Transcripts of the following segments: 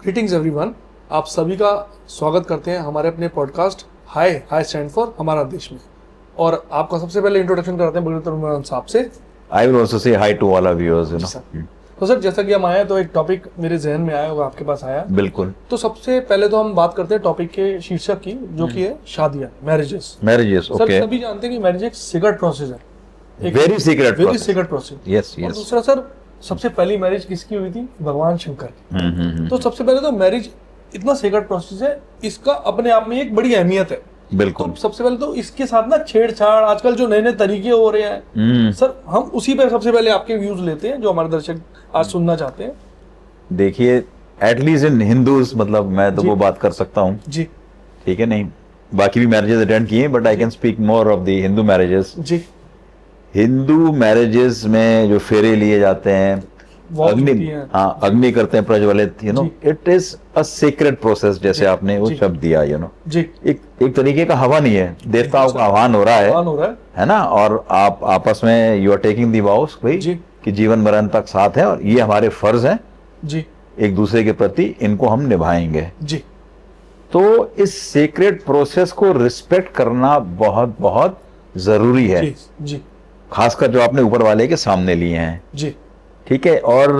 Greetings everyone, आप सभी का स्वागत करते हैं हमारे अपने पॉडकास्ट हाई स्टैंड फॉर हमारा देश में। और आपका सबसे पहले इंट्रोडक्शन कराते हैं बगीर तरुण साहब से। I will also say hi to all our viewers, you know. तो सर, जैसा कि हम आए तो एक टॉपिक मेरे जहन में आया होगा, आपके पास आया। बिल्कुल। तो सबसे पहले तो हम बात करते हैं टॉपिक के शीर्षक की, जो कि है शादियां, मैरिजेस। ओके। सर, सभी जानते हैं कि मैरिज एक सीक्रेट प्रोसेस है, वेरी सीक्रेट प्रोसेस। यस। और दूसरा सर, सबसे पहली मैरिज किसकी हुई थी? भगवान शंकर की। तो सबसे पहले तो मैरिज इतना सीक्रेट प्रोसेस है, इसका अपने आप में एक बड़ी अहमियत है। बिल्कुल। तो सबसे पहले तो इसके साथ ना छेड़छाड़, आजकल जो नए नए तरीके हो रहे हैं, सर हम उसी पे सबसे पहले आपके व्यूज लेते हैं, जो हमारे दर्शक आज सुनना चाहते हैं। देखिए, एटलीस्ट इन हिंदूज, मतलब मैं तो वो बात कर सकता हूँ जी, ठीक है। नहीं, बाकी भी मैरिजेस अटेंड किए, but I can speak more of the Hindu marriages. जी। हिंदू मैरिजेस में जो फेरे लिए जाते हैं, अग्नि करते हैं प्रज्वलित, you know, it is a secret process. जैसे आपने वो शब्द दिया, यू नो, एक तरीके का हवन ही है, देवताओं का आह्वान हो रहा है ना। और आप आपस में you are taking the vows भाई कि जीवन मरण तक साथ है, और ये हमारे फर्ज हैं जी, एक दूसरे के प्रति, इनको हम निभाएंगे जी। तो इस सीक्रेट प्रोसेस को रिस्पेक्ट करना बहुत बहुत जरूरी है जी, खासकर जो आपने ऊपर वाले के सामने लिए हैं जी, ठीक है। और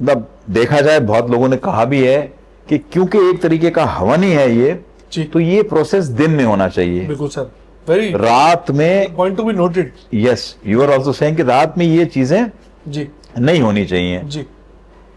मतलब देखा जाए, बहुत लोगों ने कहा भी है कि क्योंकि एक तरीके का हवन ही है ये जी, तो ये प्रोसेस दिन में होना चाहिए। बिल्कुल सर, वेरी रात में point to be noted. Yes, you are also saying कि रात में ये चीजें जी नहीं होनी चाहिए जी।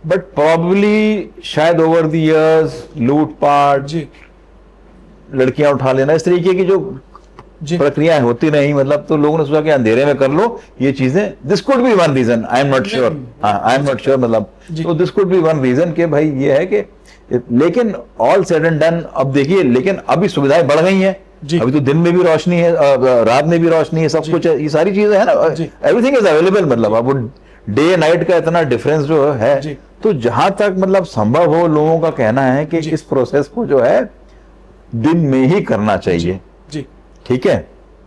बट प्रॉब्ली शायद ओवर द इयर्स लूटपाट जी, लड़कियां उठा लेना, इस तरीके की जो प्रक्रियाएं होती रही, मतलब तो लोगों ने सोचा कि अंधेरे में कर लो ये चीजें। This could be one reason, I am not sure, मतलब तो this could be one reason कि भाई ये है कि, लेकिन ऑल सेड एंड डन, अब देखिए, लेकिन अभी सुविधाएं बढ़ गई हैं। अभी तो दिन में भी रोशनी है, रात में भी रोशनी है, सब कुछ है, ये सारी चीजें है ना, एवरीथिंग इज अवेलेबल। मतलब अब वो डे नाइट का इतना डिफरेंस जो है, तो जहां तक मतलब संभव हो, लोगों का कहना है कि इस प्रोसेस को जो है दिन में ही करना चाहिए जी, ठीक है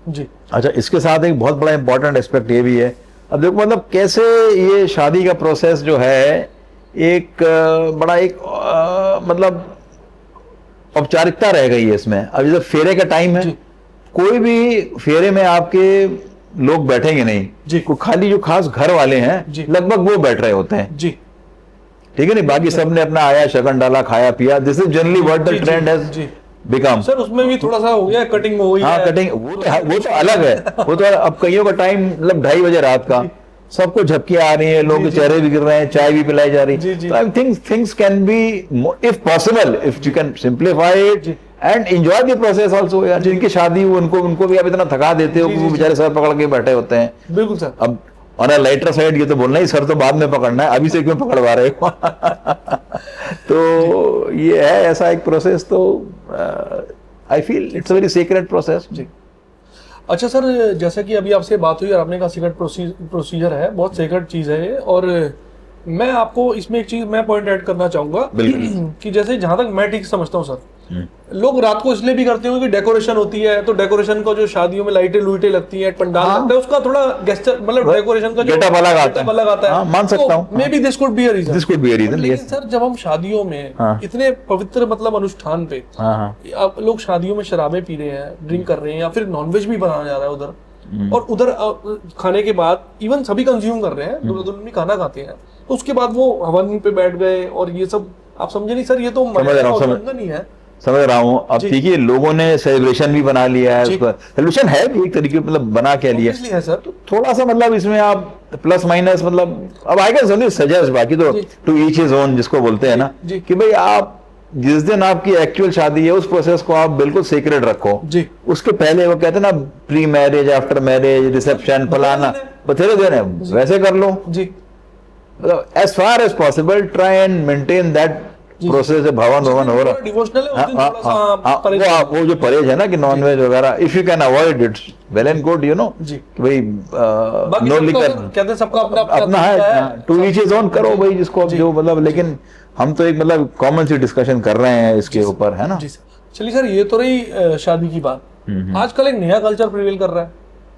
जी। अच्छा, इसके साथ एक बहुत बड़ा इंपॉर्टेंट एस्पेक्ट ये भी है। अब देखो, मतलब कैसे ये शादी का प्रोसेस जो है एक बड़ा एक मतलब औपचारिकता रह गई है इसमें। अब जैसे फेरे का टाइम है, कोई भी फेरे में आपके लोग बैठेंगे नहीं जी, खाली जो खास घर वाले हैं लगभग वो बैठ रहे होते हैं जी, ठीक है। नहीं, बाकी सबने अपना आया, शगन डाला, खाया पिया। This is generally what the trend has become. Sir, उसमें भी थोड़ा सा हो गया, कटिंग हो गई। हाँ, कटिंग वो तो अलग है। वो तो अब कईयों का टाइम मतलब 2:30 बजे रात का, सबको झपकियां आ रही हैं, लोगों के चेहरे भी गिर रहे हैं, चाय भी पिलाई जा रही है। तो I think things can be, if possible, if you can simplify it and enjoy the process also. यार, जिनकी शादी उनको भी आप इतना थका देते हो कि वो बेचारे सर पकड़ के बैठे होते हैं। बिल्कुल सर। अब ऑन अ लाइटर साइड ये तो बोलना ही, सर तो बाद में पकड़ना है, अभी से क्यों पकड़वा रहे हो? तो ये है ऐसा एक प्रोसेस। तो I feel it's a very secret process जी। अच्छा सर, जैसा कि अभी आपसे बात हुई और आपने कहा सीक्रेट प्रोसीजर है, बहुत सीक्रेट चीज है ये। और मैं आपको इसमें एक चीज मैं पॉइंट ऐड करना चाहूंगा कि जैसे जहां तक मैं ठीक समझता हूँ सर, लोग रात को इसलिए भी करते हैं कि डेकोरेशन होती है, तो डेकोरेशन को जो शादियों में लाइटें लुइटें लगती हैं, पंडाल लगता है, उसका थोड़ा गेस्चर, मतलब डेकोरेशन का गेटअप अलग आता है। हाँ, मान सकता हूँ। Maybe this could be a reason. लेकिन सर, जब हम शादियों में इतने पवित्र मतलब अनुष्ठान पे अब लोग शादियों में शराबें पी रहे हैं, ड्रिंक कर रहे हैं, या फिर नॉनवेज भी बनाया जा रहा है उधर, और उधर खाने के बाद इवन सभी कंज्यूम कर रहे हैं, दुल्हन भी खाना खाते हैं, तो उसके बाद वो हवन पे बैठ गए और ये सब, आप समझे नहीं सर, ये तो उल्लंघन ही है। समझ रहा हूँ। अब देखिए, लोगों ने सेलिब्रेशन भी बना लिया है, सेलिब्रेशन है भी एक तरीके, मतलब बना क्या लिया है सर। तो थोड़ा सा मतलब इसमें आप प्लस माइनस, मतलब अब आई कैन ओनली सजेस्ट, बाकी तो टू ईच हिज ओन, जिसको बोलते हैं ना, कि भाई आप जिस दिन आपकी एक्चुअल शादी है उस प्रोसेस को आप बिल्कुल सीक्रेट रखो जी। उसके पहले वो कहते हैं ना, pre marriage, after marriage, reception, फलाना, बथेरे देने, वैसे कर लो जी। मतलब as far as possible try and maintain that process. भवन हो रहा है, वो जो परहेज है ना कि नॉन वेज वगैरह, if you can avoid it well and good, you know, भाई नो लिकर, कहते हैं सबका अपना है, टू ईच हिज ओन करो भाई, जिसको जो मतलब। लेकिन हम तो एक मतलब कॉमन सी डिस्कशन कर रहे हैं इसके ऊपर, है ना। चलिए सर, ये तो रही शादी की बात। आजकल एक नया कल्चर प्रिवेल कर रहा है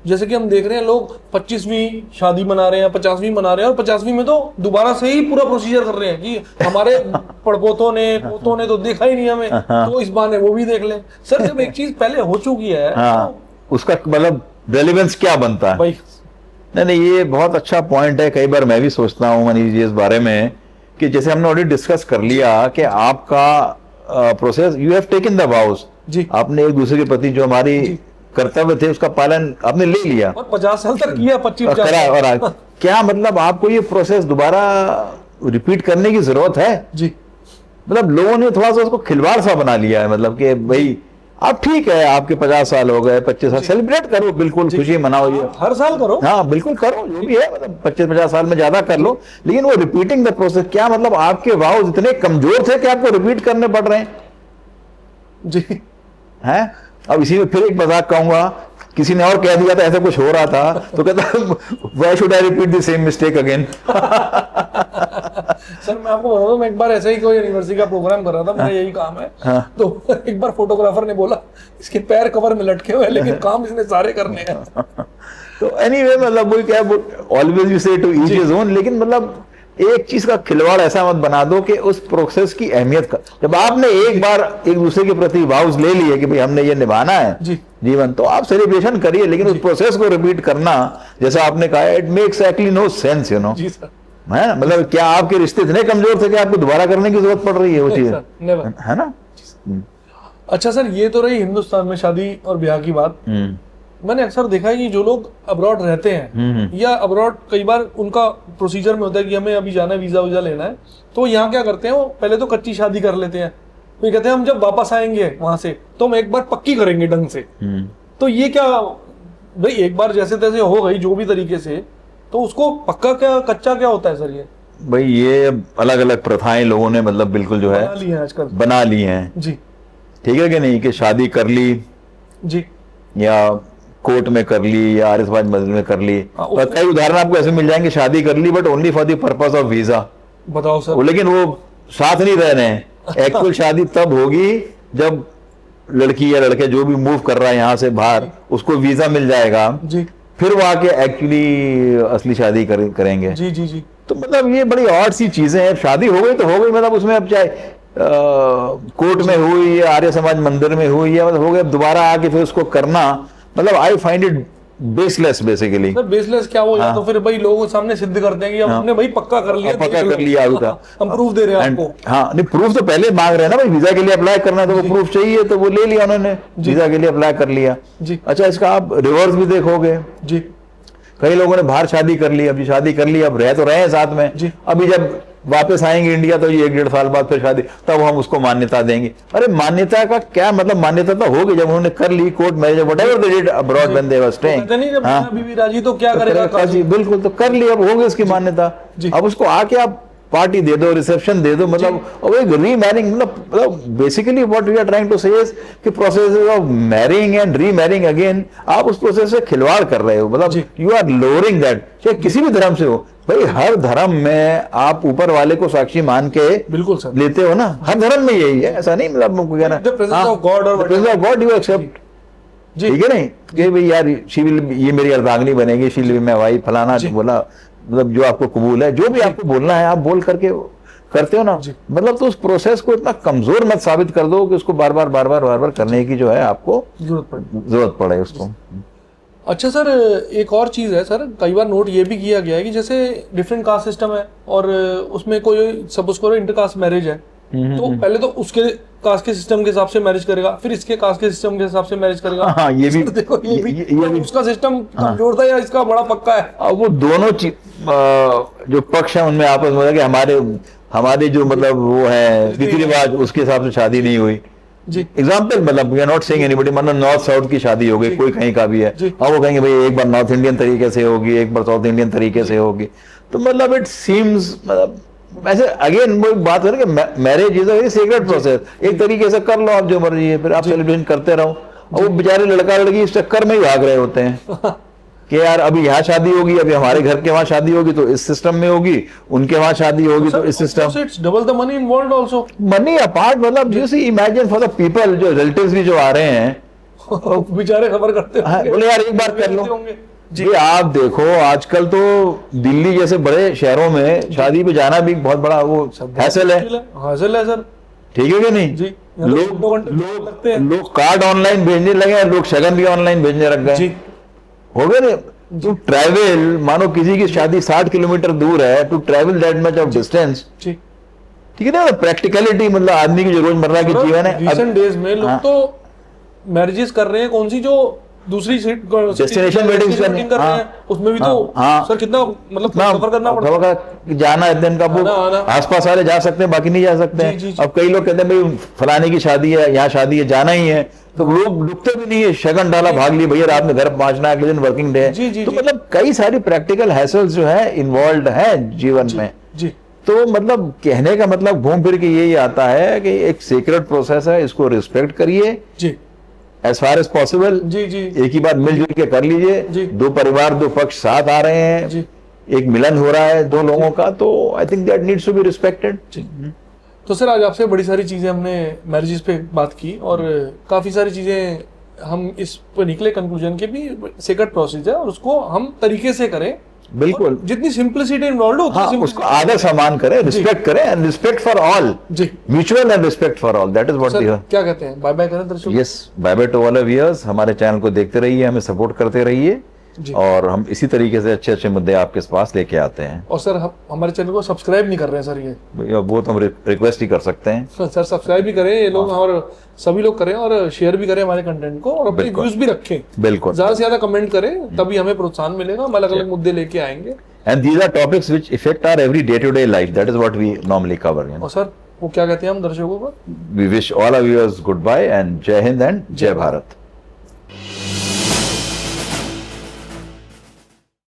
जैसे कि हम देख रहे हैं लोग 25वीं शादी मना रहे हैं, 50वीं मना रहे हैं, और 50वीं में तो दोबारा से ही पूरा प्रोसीजर कर रहे हैं कि हमारे पड़पोतों ने पोतों ने तो देखा ही नहीं हमें, तो इस बहाने वो भी देख लें। सर जब एक चीज पहले हो चुकी है तो उसका मतलब रेलेवेंस क्या बनता है भाई? नहीं, ये बहुत अच्छा पॉइंट है। कई बार मैं भी सोचता हूँ मनीष जी इस बारे में कि जैसे हमने ऑलरेडी डिस्कस कर लिया कि आपका process, you have taken the वाउज, आपने एक दूसरे के प्रति जो हमारी कर्तव्य थे उसका पालन आपने ले लिया और 50 साल तक किया, 25 करा, और क्या मतलब आपको ये प्रोसेस दोबारा रिपीट करने की जरूरत है? जी, मतलब लोगों ने थोड़ा सा उसको खिलवाड़ सा बना लिया है, मतलब कि भाई आप ठीक है, आपके 50 साल हो गए, 25 साल सेलिब्रेट करो, बिल्कुल खुशी मनाओ, ये हर साल करो, हाँ बिल्कुल करो, जो भी है, मतलब 25-50 साल में ज्यादा कर लो, लेकिन वो रिपीटिंग द प्रोसेस, क्या मतलब आपके वाउज इतने कमजोर थे कि आपको रिपीट करने पड़ रहे हैं? जी हैं? अब इसी में फिर एक मजाक कहूंगा, किसी ने और कह दिया था ऐसा कुछ हो रहा था तो कहता why should I repeat the same mistake again. Sir मैं आपको बता दूं, मैं एक बार ऐसे ही कोई यूनिवर्सिटी का प्रोग्राम कर रहा था, मेरा यही काम है, तो एक बार फोटोग्राफर ने बोला इसके पैर कवर में लटके हुए, लेकिन काम इसने सारे करने हैं। तो एनीवे मतलब वही क्या, ऑलवेज यू से टू ईच हिज ओन, लेकिन मतलब एक चीज का खिलवाड़ ऐसा मत बना दो कि उस प्रोसेस की अहमियत का, जब आपने एक बार एक दूसरे के प्रति वाउज ले लिए कि भाई हमने ये निभाना है जीवन, तो आप सेलिब्रेशन करिए, लेकिन उस प्रोसेस को रिपीट करना, जैसा आपने कहा, it makes actually no sense, you know, है ना? मतलब क्या आपके रिश्ते इतने कमजोर थे कि आपको दोबारा करने की जरूरत पड़ रही है वो चीज, है ना? अच्छा सर, ये तो रही हिंदुस्तान में शादी और ब्याह की बात। मैंने अक्सर देखा है कि जो लोग अब्रॉड रहते हैं या अब्रॉड कई बार उनका प्रोसीजर में होता है कि हमें अभी जाना है, वीजा वीजा लेना है, तो यहाँ क्या करते हैं, वो पहले तो कच्ची शादी कर लेते हैं, तो कहते हैं हम जब वापस आएंगे वहां से तो हम एक बार पक्की करेंगे ढंग से। तो ये क्या भाई, एक बार जैसे तैसे हो गई जो भी तरीके से, तो उसको पक्का क्या कच्चा क्या होता है सर? ये भाई ये अलग अलग प्रथाएं लोगों ने मतलब बिल्कुल जो है आजकल बना ली हैं जी, ठीक है कि नहीं, कि शादी कर ली जी, या कोर्ट में कर ली, या आर्य समाज मंदिर में कर ली, और कई उदाहरण आपको ऐसे मिल जाएंगे, शादी कर ली but only for the purpose of visa. बताओ सर, लेकिन वो साथ नहीं रह रहे हैं। एक्चुअल शादी तब होगी जब लड़की या लड़के जो भी मूव कर रहा है यहाँ से बाहर, उसको वीजा मिल जाएगा जी, फिर वो आके एक्चुअली असली शादी करेंगे जी जी जी। तो मतलब ये बड़ी ऑड सी चीजें हैं। शादी हो गई तो हो गई, मतलब उसमें अब चाहे कोर्ट में हुई या आर्य समाज मंदिर में हुई, या मतलब हो गया, दोबारा आके फिर उसको करना, मतलब I find it baseless basically. Baseless क्या वो, या तो फिर भाई लोगों के सामने सिद्ध करते हैं कि हमने भाई पक्का कर लिया, अभी था, हम प्रूफ दे रहे हैं आपको। हाँ नहीं, प्रूफ तो पहले मांग रहे हैं ना भाई, वीजा के लिए अप्लाई करना है तो वो प्रूफ चाहिए, तो वो ले लिया उन्होंने, वीजा के लिए अप्लाई कर लिया जी। अच्छा, इसका आप रिवर्स भी देखोगे जी, कई लोगों ने बाहर शादी कर ली, अभी शादी कर ली, अब रह तो रहे हैं साथ में जी, अभी जब वापस आएंगे इंडिया तो ये 1-1.5 साल बाद फिर शादी, तब हम उसको मान्यता देंगे। अरे मान्यता का क्या मतलब, मान्यता तो होगी जब उन्होंने कर ली court marriage, whatever they did abroad when they were staying. हां बीवी राजी तो क्या करेगा जी, बिल्कुल, तो कर ली, अब होगी उसकी मान्यता। अब उसको आके आप पार्टी दे दो, रिसेप्शन दे दो, मतलब और एक रीमैरिंग, मतलब basically what we are trying to say is कि process of marrying and remarrying again, आप उस प्रोसेस से खिलवाड़ कर रहे हो, मतलब यू आर लोअरिंग दैट, चाहे किसी भी धर्म से हो भाई। हर धर्म में आप ऊपर वाले को साक्षी मान के बिल्कुल सर लेते हो ना, हर धर्म में यही है, ऐसा नहीं मतलब कहना presence of God you accept, ठीक है नहीं कि भाई यार शी विल, ये मेरी अर्धांगिनी बनेगी, she will be my wife, फलाना बोला, मतलब जो आपको कबूल है, जो भी आपको बोलना है आप बोल करके करते हो ना, मतलब तो उस प्रोसेस को इतना कमजोर मत साबित कर दो कि उसको बार बार करने की जो है आपको जरूरत पड़े उसको। अच्छा सर, एक और चीज है सर, कई बार नोट ये भी किया गया है कि जैसे डिफरेंट कास्ट सिस्टम है और उसमें कोई सपोज करो इंटरकास्ट मैरिज है, तो पहले तो उसके कास्ट के सिस्टम के हिसाब से मैरिज करेगा, फिर इसके कास्ट के सिस्टम के हिसाब से मैरिज करेगा। हाँ, ये भी देखो, ये भी उसका सिस्टम कमजोर था या इसका बड़ा पक्का है? वो दोनों जो पक्ष है उनमें आपस में कि हमारे जो मतलब वो है रीति रिवाज, उसके हिसाब से शादी नहीं हुई जी। एग्जाम्पल मतलब we are not saying anybody, मतलब नॉर्थ साउथ की शादी हो गई, कोई कहीं का भी है, और वो कहेंगे भाई एक बार नॉर्थ इंडियन तरीके से होगी, एक बार साउथ इंडियन तरीके से होगी, तो मतलब इट सीम्स, मतलब ऐसे अगेन वो बात है कि marriage is a very secret process, एक तरीके से कर लो आप जो मर्जी है, फिर आप सेलिब्रेशन करते रहो, और वो बेचारे लड़का लड़की इस चक्कर में ही भाग रहे होते हैं कि यार अभी यहाँ शादी होगी, अभी हमारे घर के वहां शादी होगी तो इस सिस्टम में होगी, उनके वहां शादी होगी तो इस system. So it's double the money involved also. Money apart, मतलब you see imagine for the people, जो रिलेटिव्स भी जो आ रहे हैं, बेचारे खबर करते होंगे, बोले यार एक बार कर लो होंगे जी। जी। आप देखो आजकल तो दिल्ली जैसे बड़े शहरों में शादी पे जाना भी बहुत बड़ा वो हैसल है, हासिल है सर, ठीक है कि नहीं जी। लोग कार्ड ऑनलाइन भेजने लगे, लोग शगन भी ऑनलाइन भेजने लग गए, हो गए। टू ट्रैवल, मानो किसी की शादी 60 किलोमीटर दूर है, to travel that much of distance, ठीक है ना, प्रैक्टिकलिटी, मतलब आदमी की जो रोजमर्रा की जीवन है। रिसेंट डेज में लोग तो मैरिजेस कर रहे हैं, कौन सी जो दूसरी सीट डेस्टिनेशन वेडिंग कर रहे हैं, उसमें भी तो सर कितना मतलब सफर करना पड़ता है, जाना है दिन का, वो आसपास वाले जा सकते हैं, बाकी नहीं जा सकते हैं। अब कई लोग कहते हैं भाई फलाने की शादी है, यहाँ शादी है, जाना ही है, तो लोग रुकते भी नहीं है, शगन डाला भाग लिए, भैया रात में घर पहुंचना है, अगले दिन वर्किंग डे है। तो मतलब कई सारी प्रैक्टिकल हैसल्स जो है इन्वॉल्व है जीवन में। तो मतलब कहने का मतलब घूम फिर के यही आता है कि एक सीक्रेट प्रोसेस है, इसको रिस्पेक्ट करिए एज फार एज पॉसिबल। एक ही बात मिलजुल के कर लीजिए, दो परिवार, दो पक्ष साथ आ रहे हैं, एक मिलन हो रहा है दो लोगों का, तो I think that needs to be respected. तो सर आज आपसे बड़ी सारी चीजें हमने मैरिजेस पे बात की, और काफी सारी चीजें हम इस पर निकले कंक्लूजन के भी सेक्रेट प्रोसेस है और उसको हम तरीके से करें, बिल्कुल जितनी सिंपलिसिटी इन्वॉल्व हो, हाँ, उसको आदर सम्मान करें, रिस्पेक्ट करें, and respect for all, mutual and respect for all, that is what we are. क्या कहते हैं, बाय बाय करें दर्शकों? Yes, bye bye to all of viewers. हमारे चैनल को देखते रहिए, हमें सपोर्ट करते रहिए, और हम इसी तरीके से अच्छे अच्छे मुद्दे आपके पास लेके आते हैं। और सर हमारे चैनल को सब्सक्राइब नहीं कर रहे हैं सर, ये वो तो हम रिक्वेस्ट ही कर सकते हैं सर, सब्सक्राइब भी करें ये लोग, और सभी लोग करें, और शेयर भी करें हमारे कंटेंट को, और अपने व्यूज भी रखें, बिल्कुल ज्यादा से ज्यादा कमेंट करें, तभी हमें प्रोत्साहन मिलेगा, हम अलग अलग मुद्दे लेके आएंगे। And these are topics which affect our every day-to-day life. That is what we normally cover. You know? और सर वो क्या कहते हैं हम दर्शकों को? We wish all of you goodbye and Jai Hind and Jai Bharat.